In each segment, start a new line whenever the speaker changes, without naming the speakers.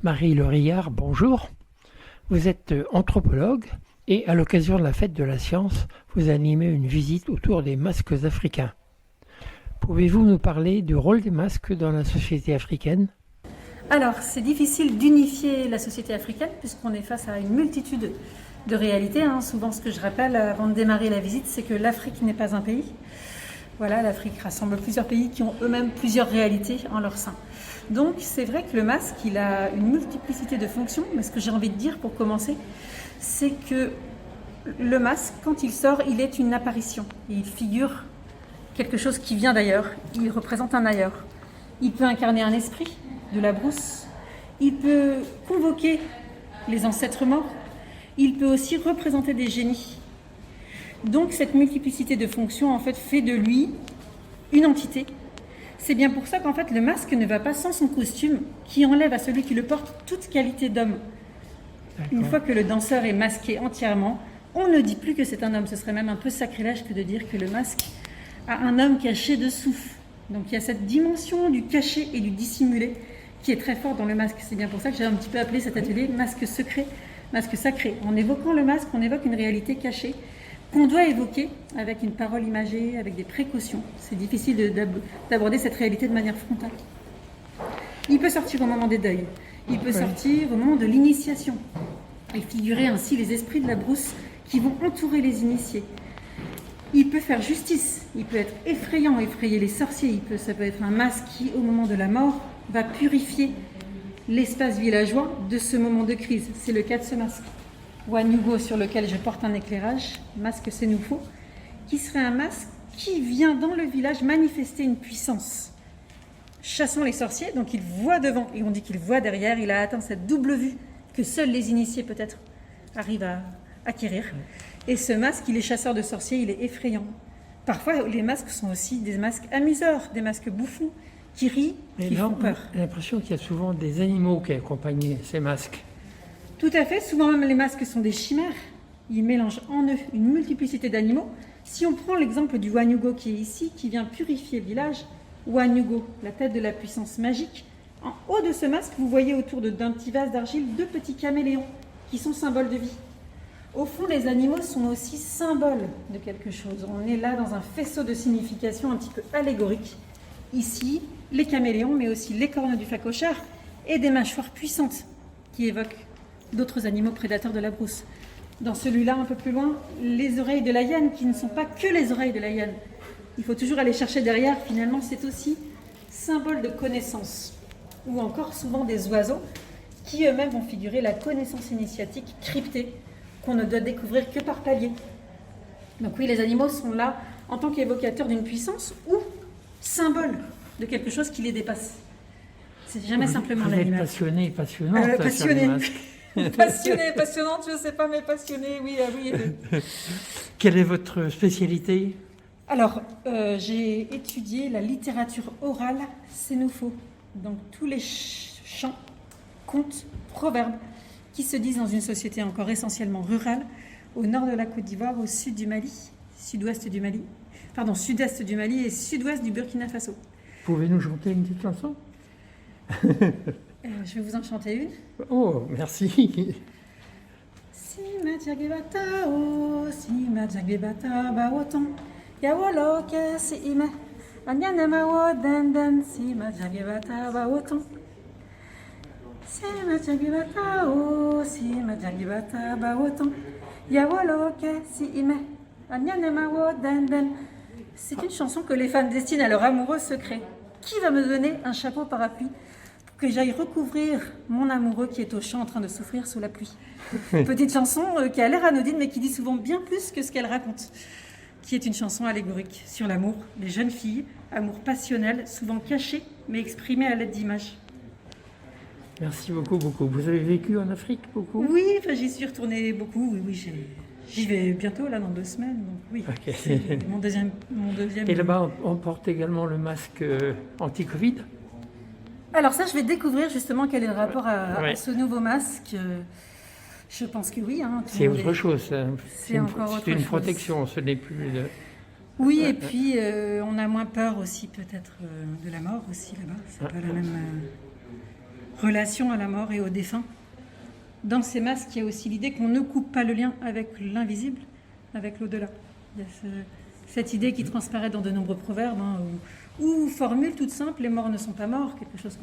Marie Le Rillard, bonjour. Vous êtes anthropologue et à l'occasion de la fête de la science, vous animez une visite autour des masques africains. Pouvez-vous nous parler du rôle des masques dans la société africaine ?
Alors, c'est difficile d'unifier la société africaine puisqu'on est face à une multitude de réalités. Souvent, ce que je rappelle avant de démarrer la visite, c'est que l'Afrique n'est pas un pays. Voilà, l'Afrique rassemble plusieurs pays qui ont eux-mêmes plusieurs réalités en leur sein. Donc, c'est vrai que le masque, il a une multiplicité de fonctions. Mais ce que j'ai envie de dire pour commencer, c'est que le masque, quand il sort, il est une apparition. Il figure quelque chose qui vient d'ailleurs. Il représente un ailleurs. Il peut incarner un esprit de la brousse. Il peut convoquer les ancêtres morts. Il peut aussi représenter des génies. Donc cette multiplicité de fonctions en fait fait de lui une entité. C'est bien pour ça qu'en fait le masque ne va pas sans son costume qui enlève à celui qui le porte toute qualité d'homme. Une fois que le danseur est masqué entièrement, on ne dit plus que c'est un homme. Ce serait même un peu sacrilège que de dire que le masque a un homme caché dessous. Donc il y a cette dimension du caché et du dissimulé qui est très fort dans le masque. C'est bien pour ça que j'ai un petit peu appelé cet atelier masque secret, masque sacré. En évoquant le masque, on évoque une réalité cachée qu'on doit évoquer avec une parole imagée, avec des précautions. C'est difficile d'aborder cette réalité de manière frontale. Il peut sortir au moment des deuils, il peut sortir au moment de l'initiation, et figurer ainsi les esprits de la brousse qui vont entourer les initiés. Il peut faire justice, il peut être effrayant, effrayer les sorciers, ça peut être un masque qui, au moment de la mort, va purifier l'espace villageois de ce moment de crise. C'est le cas de ce masque. Wanyugo sur lequel je porte un éclairage, masque Sénoufo, qui serait un masque qui vient dans le village manifester une puissance. Chassant les sorciers, donc il voit devant et on dit qu'il voit derrière, il a atteint cette double vue que seuls les initiés peut-être arrivent à acquérir. Et ce masque, il est chasseur de sorciers, il est effrayant. Parfois, les masques sont aussi des masques amuseurs, des masques bouffons, qui rient, qui font peur.
J'ai l'impression qu'il y a souvent des animaux qui accompagnent ces masques.
Tout à fait, souvent même les masques sont des chimères. Ils mélangent en eux une multiplicité d'animaux. Si on prend l'exemple du Wanyugo qui est ici, qui vient purifier le village, Wanyugo, la tête de la puissance magique, en haut de ce masque, vous voyez autour d'un petit vase d'argile 2 petits caméléons qui sont symboles de vie. Au fond, les animaux sont aussi symboles de quelque chose. On est là dans un faisceau de signification un petit peu allégorique. Ici, les caméléons, mais aussi les cornes du phacochère et des mâchoires puissantes qui évoquent d'autres animaux prédateurs de la brousse. Dans celui-là, un peu plus loin, les oreilles de la hyène, qui ne sont pas que les oreilles de la hyène. Il faut toujours aller chercher derrière, finalement, c'est aussi symbole de connaissance. Ou encore souvent des oiseaux, qui eux-mêmes vont figurer la connaissance initiatique cryptée, qu'on ne doit découvrir que par palier. Donc oui, les animaux sont là en tant qu'évocateurs d'une puissance ou symbole de quelque chose qui les dépasse. C'est jamais simplement l'animal.
Passionné, passionnante.
Passionnée, passionnante, je ne sais pas, mais passionnée, oui, oui.
Quelle est votre spécialité ?
Alors, j'ai étudié la littérature orale sénoufo, donc tous les chants, contes, proverbes qui se disent dans une société encore essentiellement rurale, au nord de la Côte d'Ivoire, au sud du Mali, sud-est du Mali et sud-ouest du Burkina Faso.
Pouvez-nous chanter une petite chanson ?
Je vais vous en chanter une.
Oh, merci.
Si ma djagibata o, si ma djagibata ba oton, yawolo ke si ime, anyane ma wo den si ma djagibata ba oton. Si ma djagibata o, si ma djagibata ba oton, yawolo ke si ime, anyane ma wo den. C'est une chanson que les femmes destinent à leur amoureux secret. Qui va me donner un chapeau parapluie pour que j'aille recouvrir mon amoureux qui est au champ en train de souffrir sous la pluie? Petite chanson qui a l'air anodine mais qui dit souvent bien plus que ce qu'elle raconte, qui est une chanson allégorique sur l'amour, les jeunes filles, amour passionnel, souvent caché mais exprimé à l'aide d'images.
Merci beaucoup. Vous avez vécu en Afrique beaucoup ?
Oui, j'y suis retournée beaucoup, oui, j'y vais bientôt, là, dans 2 semaines, donc oui,
okay.
C'est mon deuxième...
Et là-bas, on porte également le masque anti-Covid ?
Alors ça, je vais découvrir justement quel est le rapport à ce nouveau masque. Je pense que oui.
C'est autre chose.
C'est encore autre chose.
C'est une protection, ce n'est plus...
Oui, et puis on a moins peur aussi peut-être de la mort aussi là-bas. C'est pas la même relation à la mort et aux défunts. Dans ces masques, il y a aussi l'idée qu'on ne coupe pas le lien avec l'invisible, avec l'au-delà. Il y a cette idée qui transparaît dans de nombreux proverbes, ou formules toutes simples, les morts ne sont pas morts, quelque chose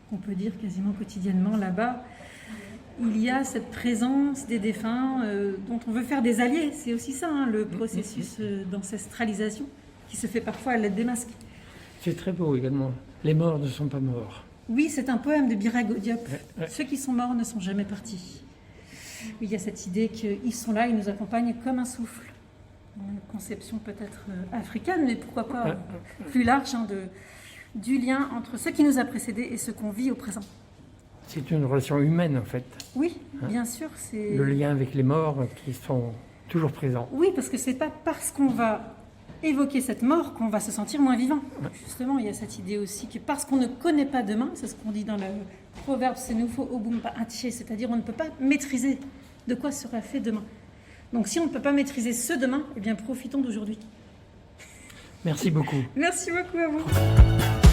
qu'on peut dire quasiment quotidiennement là-bas. Il y a cette présence des défunts dont on veut faire des alliés. C'est aussi ça, le processus d'ancestralisation qui se fait parfois à l'aide des masques.
C'est très beau également. Les morts ne sont pas morts.
Oui, c'est un poème de Birag Diop. Ceux qui sont morts ne sont jamais partis. Il y a cette idée qu'ils sont là, ils nous accompagnent comme un souffle. Une conception peut-être africaine, mais pourquoi pas plus large du lien entre ce qui nous a précédés et ce qu'on vit au présent.
C'est une relation humaine en fait.
Oui, bien sûr. C'est
le lien avec les morts qui sont toujours présents.
Oui, parce que c'est pas parce qu'on va évoquer cette mort qu'on va se sentir moins vivant. Justement, il y a cette idée aussi que parce qu'on ne connaît pas demain, c'est ce qu'on dit dans le proverbe Senufo Obumpa Atche, c'est-à-dire on ne peut pas maîtriser de quoi sera fait demain. Donc si on ne peut pas maîtriser ce demain, eh bien profitons d'aujourd'hui.
Merci beaucoup.
Merci beaucoup à vous.